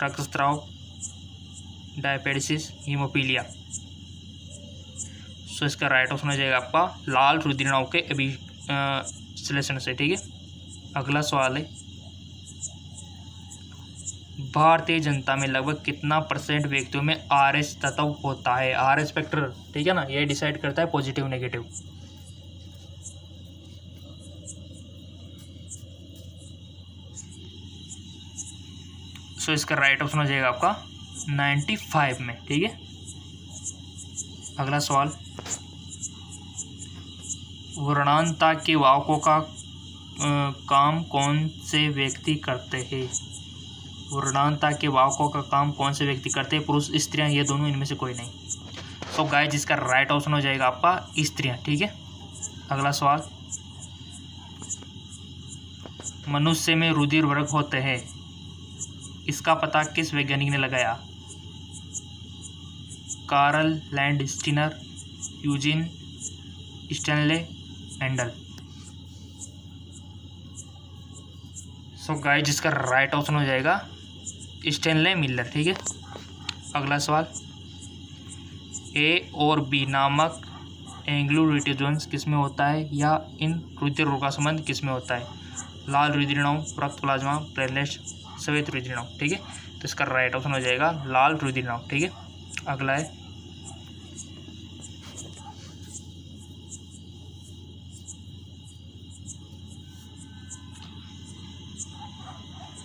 रक्तस्राव, डायपेटिस, हीमोफीलिया। सो इसका राइट ऑप्शन हो जाएगा आपका लाल रुधिराणु के अभिलषण से। ठीक है। अगला सवाल है, भारतीय जनता में लगभग कितना % व्यक्तियों में RH तत्व होता है? RH फैक्टर, ठीक है ना, ये डिसाइड करता है पॉजिटिव नेगेटिव। सो इसका राइट ऑप्शन हो जाएगा आपका 95 में। ठीक है। अगला सवाल, वर्णांता के वाहकों का काम कौन से व्यक्ति करते हैं? वर्णांता के वाहकों का काम कौन से व्यक्ति करते हैं? पुरुष, स्त्रियां, ये दोनों, इनमें से कोई नहीं। सो गाइस जिसका राइट ऑप्शन हो जाएगा आपका स्त्रियां। ठीक है। अगला सवाल, मनुष्य में रुधिर वर्ग होते हैं, इसका पता किस वैज्ञानिक ने लगाया? Karl Landsteiner, Eugene Stanley, Mendel. So guys जिसका राइट ऑप्शन हो जाएगा स्टैनले मिलर। ठीक है। अगला सवाल, ए और बी नामक एंग्लोरेटिजोन्स किस में होता है या इन रुधिर का संबंध किस में होता है? लाल रुधिरनाव, रक्त प्लाज्मा, प्लेटलेट्स, श्वेत रुधिरनाव। ठीक है, तो इसका राइट ऑप्शन हो जाएगा लाल रुधिरनाव। ठीक है, अगला है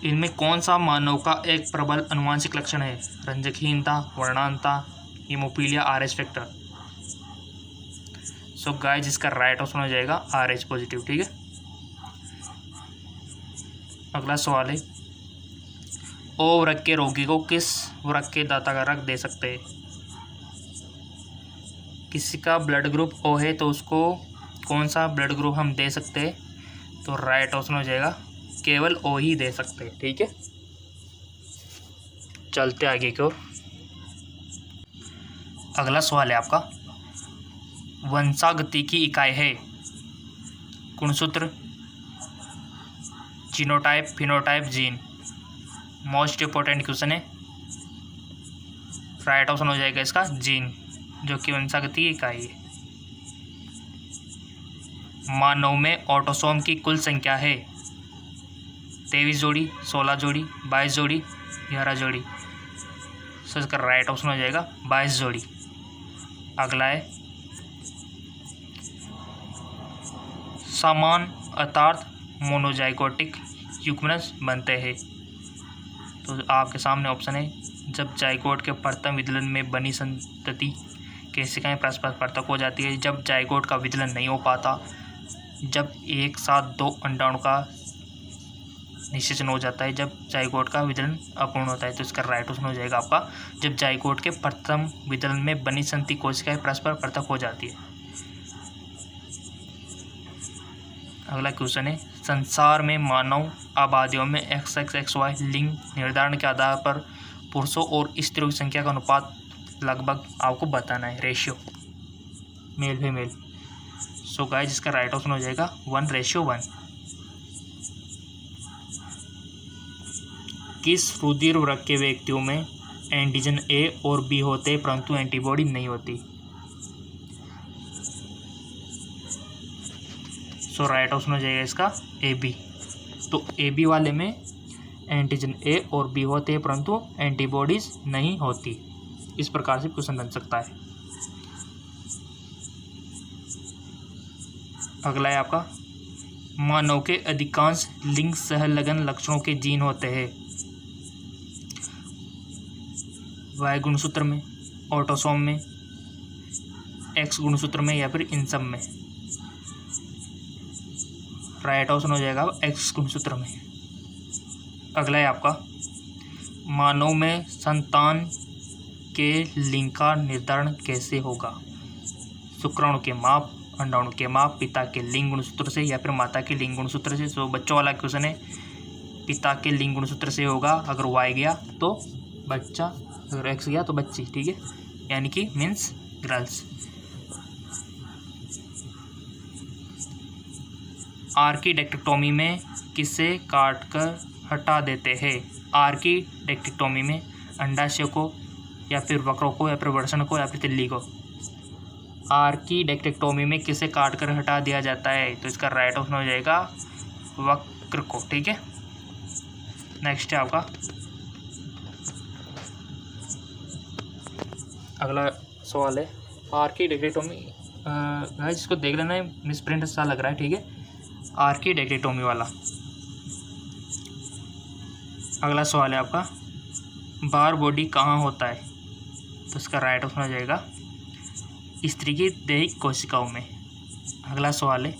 इनमें कौन सा मानव का एक प्रबल अनुवांशिक लक्षण है? रंजकहीनता, वर्णांतता, haemophilia, RH factor. So guys इसका राइट ऑप्शन हो जाएगा आरएच पॉजिटिव। ठीक है, अगला सवाल है ओ वृक्क के रोगी को किस वृक्क के दाता का रक्त दे सकते हैं? किसी का ब्लड ग्रुप ओ है तो उसको कौन सा ब्लड ग्रुप हम दे सकते हैं? तो राइट ऑप्शन हो जाएगा केवल ओ ही दे सकते हैं। ठीक है, चलते आगे की ओर। अगला सवाल है आपका वंशागति की इकाई है गुणसूत्र, genotype, phenotype, gene. Most important question है, राइट ऑप्शन हो जाएगा इसका जीन, जो कि वंशागति की इकाई है। मानव में ऑटोसोम की कुल संख्या है 23 जोड़ी, 16 जोड़ी, 22 जोड़ी, 11 जोड़ी। सो इसका राइट ऑप्शन हो जाएगा 22 जोड़ी। अगला है समान अर्थात मोनोजाइगोटिक युग्मनज बनते हैं। तो आपके सामने ऑप्शन है जब जाइगोट के प्रथम विदलन में बनी संतति केशिकाएं परस्पर परतक हो जाती है, जब जाइगोट का विदलन नहीं हो पाता, जब एक साथ 2 अंडाणु का निषेचन हो जाता है, जब जाइगोट का विदलन अपूर्ण होता है। तो इसका राइट ऑप्शन हो जाएगा आपका जब जाइगोट के प्रथम विदलन में बनी संतति कोशिकाएं परस्पर परतक हो जाती है। अगला क्वेश्चन है संसार में मानव आबादियों में XXXY लिंग निर्धारण के आधार पर पुरुषों और स्त्रियों की संख्या का अनुपात लगभग आपको बताना है, रेशियो मेल फीमेल। सो गाइस इसका राइट ऑप्शन हो जाएगा 1:1। किस रुधिर वृक्क के व्यक्तियों में एंटीजन ए और बी होते परंतु एंटीबॉडी नहीं होती? सो राइट ऑप्शन हो जाएगा इसका ए बी। तो ए बी वाले में एंटीजन ए और बी होते हैं परंतु एंटीबॉडीज नहीं होती। इस प्रकार से क्वेश्चन बन सकता है। अगला है आपका मानव के अधिकांश लिंग सहलगन लक्षणों के जीन होते हैं वाई गुणसूत्र में, ऑटोसोम में, एक्स गुणसूत्र में या फिर इन सब में। राइट ऑप्शन हो जाएगा एक्स गुणसूत्र में। अगला है आपका मानव में संतान के लिंग का निर्धारण कैसे होगा? शुक्राणु के माप, अंडाणु के माप, पिता के लिंग गुणसूत्र से या फिर माता के लिंग गुणसूत्र से। तो बच्चों वाला क्वेश्चन है पिता के लिंग गुणसूत्र से होगा, अगर वाई गया तो बच्चा, अगर एक्स गया तो बच्ची। ठीक है, यानी कि मीन्स गर्ल्स। आर्कीडेक्टोमी में किसे काटकर हटा देते हैं? आर्कीडेक्टोमी में अंडाशय को या फिर वक्रों को या फिर वर्षण को या फिर तिल्ली को। आर्कीडेक्टोमी में किसे काटकर हटा दिया जाता है? तो इसका राइट ऑप्शन हो जाएगा वक्र को। ठीक है, नेक्स्ट है आपका अगला सवाल है आर्कीडेक्टोमी। गाइस इसको देख लेना है, मिसप्रिंट सा लग रहा है। ठीक है, आर्कीडेक्टोमी वाला। अगला सवाल है आपका बार बॉडी कहाँ होता है? तो इसका राइट ऑप्शन हो जाएगा स्त्री की दैहिक कोशिकाओं में। अगला सवाल है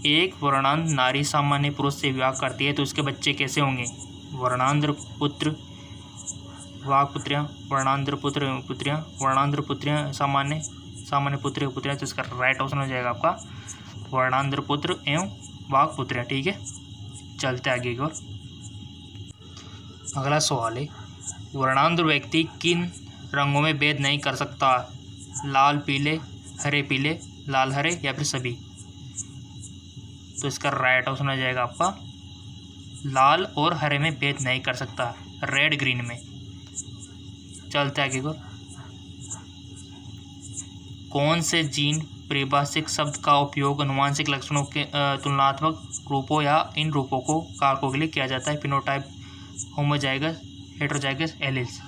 एक वर्णांध नारी सामान्य पुरुष से विवाह करती है तो उसके बच्चे कैसे होंगे? वर्णांध्र पुत्र, वाक्पुत्रियाँ, वर्णांध्र पुत्र एवं पुत्रियाँ, वर्णांध्र पुत्रियाँ, सामान्य पुत्र एवं पुत्रियाँ। तो इसका राइट ऑप्शन हो जाएगा आपका वर्णांध्र पुत्र एवं वाक्पुत्रियाँ। ठीक है, चलते आगे की ओर। अगला सवाल है वर्णांध्र व्यक्ति किन रंगों में भेद नहीं कर सकता? लाल पीले, हरे पीले, लाल हरे या फिर सभी। तो इसका राइट ऑप्शन हो जाएगा आपका लाल और हरे में भेद नहीं कर सकता, रेड ग्रीन में। चलते आगे को कौन से जीन परिभाषिक शब्द का उपयोग अनुवांशिक लक्षणों के तुलनात्मक रूपों या इन रूपों को कारकों के लिए किया जाता है? Phenotype, homozygous, heterozygous, alleles.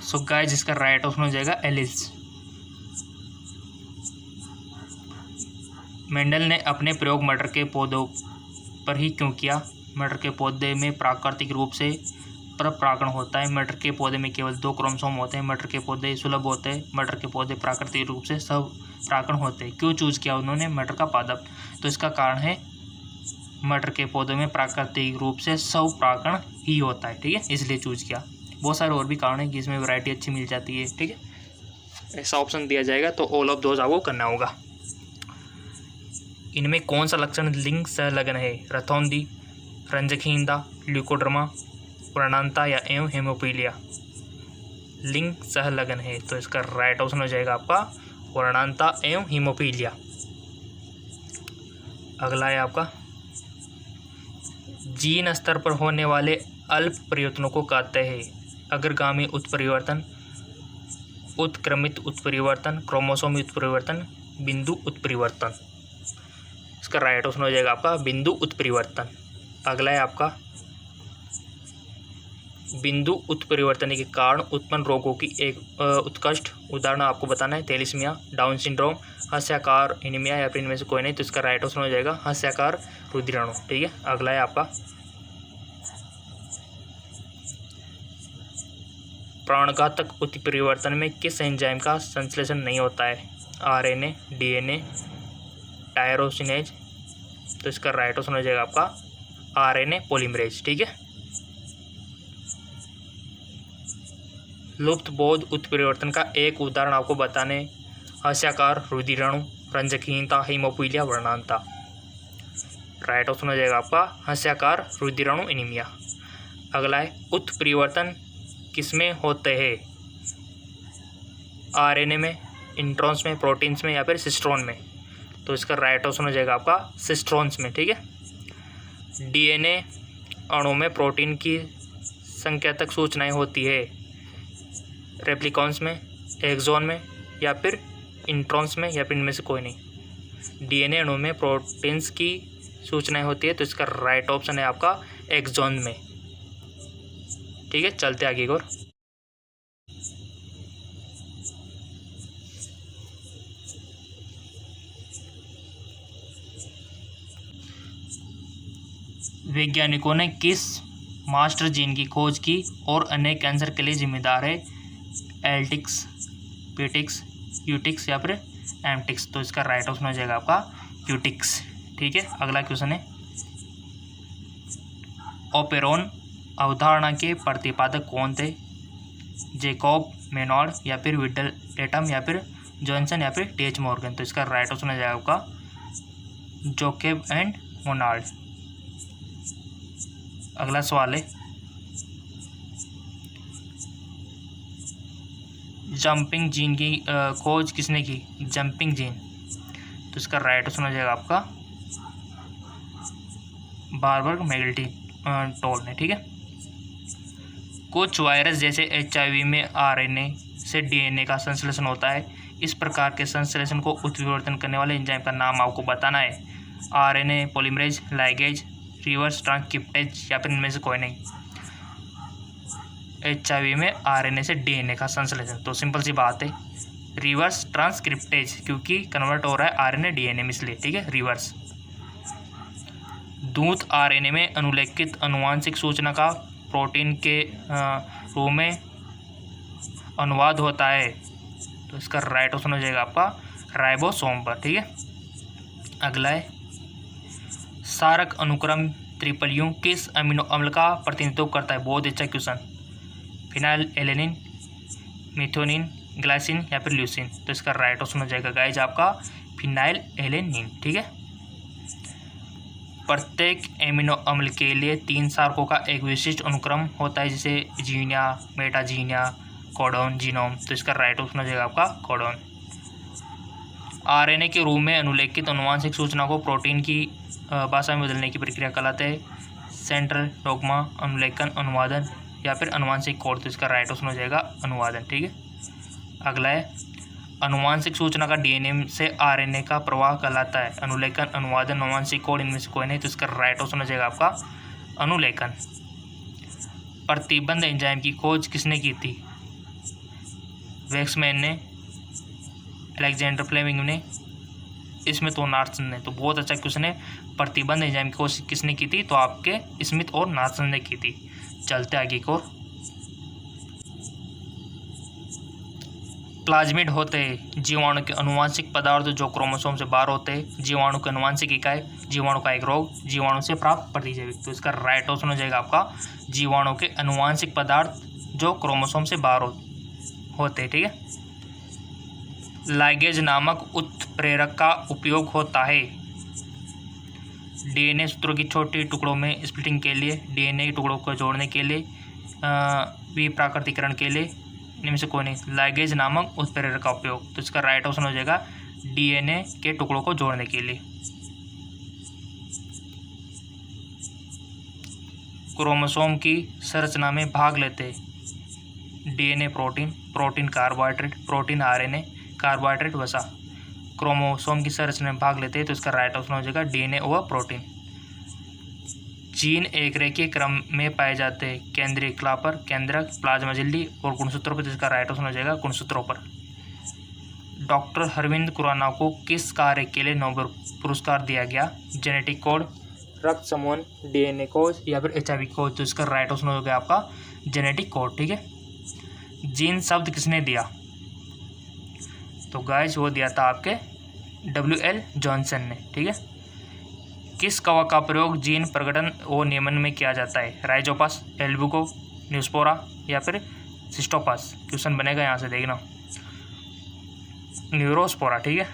सो गाइस जिसका राइट ऑप्शन हो जाएगा एलील्स। मेंडल ने अपने प्रयोग मटर के पौधों पर ही क्यों किया? मटर के पौधे में प्राकृतिक रूप से पर परागण होता है। मटर के पौधे में केवल 2 क्रोमोसोम होते हैं। मटर के पौधे सुलभ होते हैं। मटर के पौधे प्राकृतिक रूप से सब परागण होते हैं। क्यों चूज किया उन्होंने मटर का पादप? तो इसका कारण है मटर के पौधों में प्राकृतिक रूप से सब परागण ही होता है, ठीक है, इसलिए चूज किया। बहुत सारे और भी कारण है कि इसमें वैरायटी अच्छी मिल जाती है, ठीक है। ऐसा ऑप्शन दिया जाएगा तो ऑल ऑफ दोज आपको करना होगा। इनमें कौन सा लक्षण लिंग संलग्न है? रथौंदी, रंजकहीनता, ल्यूकोड्रमा, वर्णांता या एवं हेमोफीलिया। लिंग सहलग्न है तो इसका राइट ऑप्शन हो जाएगा आपका वर्णांता एवं हीमोफीलिया। अगला है आपका जीन स्तर पर होने वाले अल्प परिवर्तनों को कहते हैं? अग्रगामी उत्परिवर्तन, उत्क्रमित उत्परिवर्तन, क्रोमोसोमी उत्परिवर्तन, बिंदु उत्परिवर्तन। इसका राइट ऑप्शन हो जाएगा आपका बिंदु उत्परिवर्तन। अगला है आपका बिंदु उत्परिवर्तन के कारण उत्पन्न रोगों की एक उत्कृष्ट उदाहरण आपको बताना है। थैलेसीमिया, डाउन सिंड्रोम, हस्याकार एनीमिया या फिर इनमें से कोई नहीं, तो इसका राइट ऑप्शन हो जाएगा हस्याकार रुधिराणु, ठीक है। अगला है आपका प्राणघातक उत्परिवर्तन में किस एंजाइम का संश्लेषण नहीं होता है? RNA, DNA, tyrosinase. तो इसका राइट ऑप्शन हो जाएगा आपका आरएनए पॉलीमरेज, ठीक है। लुप्त बोध उत्परिवर्तन का एक उदाहरण आपको बताने, हस्याकार रुधिराणु, रंजकहीनता, हीमोफीलिया, वर्णांता। राइट ऑप्शन हो जाएगा आपका हस्याकार रुधिराणु एनीमिया। अगला है उत्परिवर्तन किसमें होते हैं? आरएनए में, इंट्रॉन्स में, प्रोटीन्स में या फिर सिस्ट्रोन में। तो इसका राइट ऑप्शन हो जाएगा आपका सिस्ट्रोन्स में, ठीक है। डीएनए अणु में प्रोटीन की संकेतक सूचनाएं होती है। रेप्लिकॉन्स में, एक्सॉन में या फिर इंट्रॉन्स में या फिर इनमें से कोई नहीं। डीएनए अणु में प्रोटीन्स की सूचनाएं होती है तो इसका राइट ऑप्शन है आपका एक्सॉन में, ठीक है। चलते आगे और वैज्ञानिकों ने किस मास्टर जीन की खोज की और अनेक कैंसर के लिए जिम्मेदार है? एल्टिक्स, पीटिक्स, यूटिक्स या फिर एमटिक्स। तो इसका राइट ऑप्शन हो जाएगा आपका यूटिक्स, ठीक है। अगला क्वेश्चन है ओपेरॉन अवधारणा के प्रतिपादक कौन थे? जेकॉब, मेनॉर्ड या फिर विडल टेटम या फिर जॉनसन या फिर टी एच मॉर्गन। तो इसका राइट ऑप्शन हो जाएगा आपका जोकेब एंड मोनार्ड। अगला सवाल है जंपिंग जीन की खोज किसने की? Jumping gene. तो इसका राइट ऑप्शन हो जाएगा आपका बारबर्ग मैगल्टी टोल ने, ठीक है। कुछ वायरस जैसे HIV में आरएनए से डीएनए का संश्लेषण होता है। इस प्रकार के संश्लेषण को उत्परिवर्तन करने वाले एंजाइम का नाम आपको बताना है। RNA polymerase, ligase, reverse transcriptase या फिर इनमें से कोई नहीं। HIV में आरएनए से डीएनए का संश्लेषण, तो सिंपल सी बात है रिवर्स ट्रांसक्रिप्टेज, क्योंकि कन्वर्ट हो रहा है आरएनए डीएनए में, इसलिए, ठीक है, रिवर्स। दूध आरएनए में अनुलेखित अनुवांशिक सूचना का प्रोटीन के रूप में अनुवाद होता है। तो इसका राइट ऑप्शन हो जाएगा आपका राइबोसोम पर, ठीक है। अगला है सारक अनुक्रम त्रिपलियों किस अमीनो अम्ल का प्रतिनिधित्व करता है? बहुत अच्छा क्वेश्चन। फिनाइल एलेनिन, मिथोनिन, ग्लाइसिन या फिर ल्यूसिन। तो इसका राइट ऑप्शन हो जाएगा गाइज आपका फिनाइल एलेनिन, ठीक है। प्रत्येक एमिनो अम्ल के लिए 3 सारकों का एक विशिष्ट अनुक्रम होता है, जैसे जीनिया, मेटाजीनिया, कोडोन, जीनोम। तो इसका राइट ऑप्शन हो जाएगा आपका कोडोन। आरएनए के रूप में अनुलेखित अनुवांशिक सूचना को प्रोटीन की भाषा में बदलने की प्रक्रिया कहलाते हैं सेंट्रल डोग्मा, अनुलेखन, अनुवादन या फिर अनुवांशिक कोड। तो इसका राइट ऑप्शन हो जाएगा अनुवादन, ठीक है। अगला है अनुवांशिक सूचना का डीएनए से आरएनए का प्रवाह कहलाता है। अनुलेखन, अनुवादन, अनुवांशिक कोड, इनमें से कोई नहीं, तो इसका राइट ऑप्शन हो जाएगा आपका अनुलेखन। प्रतिबंध एंजाइम की खोज किसने की थी? वेक्समैन ने, अलेक्जेंडर फ्लेमिंग ने, स्मिथ और नार्सन ने। तो बहुत अच्छा क्वेश्चन है। प्रतिबंध एंजाइम की खोज किसने की थी? तो आपके स्मिथ और नार्सन ने की थी। चलते आगे की ओर। प्लाज्मिड होते हैं जीवाणु के अनुवांशिक पदार्थ जो क्रोमोसोम से बाहर होते हैं। जीवाणु के अनुवांशिक इकाई, जीवाणु का एक रोग, जीवाणु से प्राप्त प्रतिजैविक। तो इसका राइट ऑप्शन हो जाएगा आपका जीवाणु के अनुवांशिक पदार्थ जो क्रोमोसोम से बाहर होते हैं। ठीक है। लाइगेज नामक उत्प्रेरक का उपयोग होता है डीएनए सूत्रों की छोटे टुकड़ों में स्प्लिटिंग के लिए, डीएनए के टुकड़ों को जोड़ने के लिए, विप्राकृतिकरण के लिए, इनमें से कोई नहीं। लाइगेज नामक उत्प्रेरक का उपयोग, तो इसका राइट ऑप्शन हो जाएगा डीएनए के टुकड़ों को जोड़ने के लिए। क्रोमोसोम की संरचना में भाग लेते DNA protein, protein carbohydrate, protein RNA, carbohydrate वसा। क्रोमोसोम की संरचना में भाग लेते हैं, तो इसका राइट ऑप्शन हो जाएगा डीएनए व प्रोटीन। जीन एक रेखीय क्रम में पाए जाते हैं केंद्रीय क्लापर, केंद्रक, प्लाज्मा झिल्ली और गुणसूत्रों पर, तो इसका राइट ऑप्शन हो जाएगा गुणसूत्रों पर। डॉक्टर अरविंद खुराना को किस कार्य के लिए नोबेल पुरस्कार दिया गया? जेनेटिक कोड, रक्त समूहन, डीएनए खोज या फिर एचआईवी खोज। तो इसका राइट ऑप्शन हो गया आपका जेनेटिक कोड। ठीक है। जीन शब्द किसने दिया? तो गाइस वो दिया था आपके WL जॉनसन ने। ठीक है। किस कवक का प्रयोग जीन प्रकटन और नियमन में किया जाता है? राइजोपास, एल्बुको, न्यूस्पोरा या फिर सिस्टोपास। क्वेश्चन बनेगा यहाँ से देखना, न्यूरोस्पोरा। ठीक है।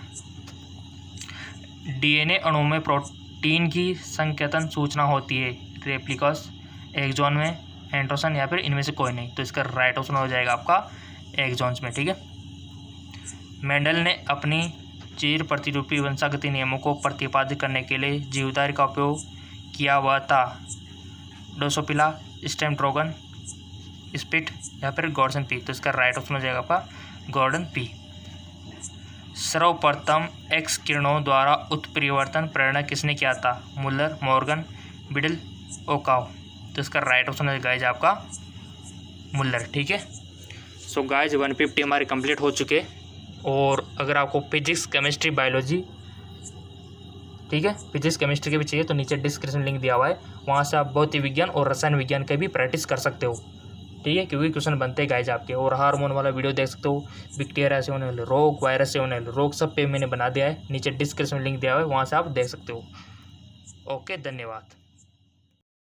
डीएनए अणु में प्रोटीन की संकेतन सूचना होती है रेप्लिकस, एक्सॉन में, एंड्रोसन या फिर इनमें से कोई नहीं। तो इसका राइट ऑप्शन हो जाएगा आपका एक्सॉन्स में। ठीक है। मेंडल ने अपनी चीर प्रतिरूपी वंशागति नियमों को प्रतिपादित करने के लिए जीवधारी का उपयोग किया हुआ था। ड्रोसोफिला, स्टेमड्रोगन, स्पिट या फिर गॉर्डन पी। तो इसका राइट ऑप्शन हो जाएगा आपका गॉर्डन पी। सर्वप्रथम एक्स किरणों द्वारा उत्परिवर्तन प्रेरणा किसने किया था? मुल्लर, मॉर्गन, बिडल, ओकाव। तो इसका राइट ऑप्शन है गाइज आपका मुल्लर। ठीक है। सो गाइज 150 हमारे कंप्लीट हो चुके। और अगर आपको फिजिक्स, केमिस्ट्री, बायोलॉजी, ठीक है, फिजिक्स केमिस्ट्री के भी चाहिए तो नीचे डिस्क्रिप्शन लिंक दिया हुआ है, वहाँ से आप भौतिक विज्ञान और रसायन विज्ञान के भी प्रैक्टिस कर सकते हो। ठीक है, क्योंकि क्वेश्चन बनते हैं गाइज आपके। और हार्मोन वाला वीडियो देख सकते हो, बैक्टीरिया से होने वाले रोग, वायरस से होने वाले रोग, सब पे मैंने बना दिया है। नीचे डिस्क्रिप्शन लिंक दिया हुआ है, वहाँ से आप देख सकते हो। ओके, धन्यवाद।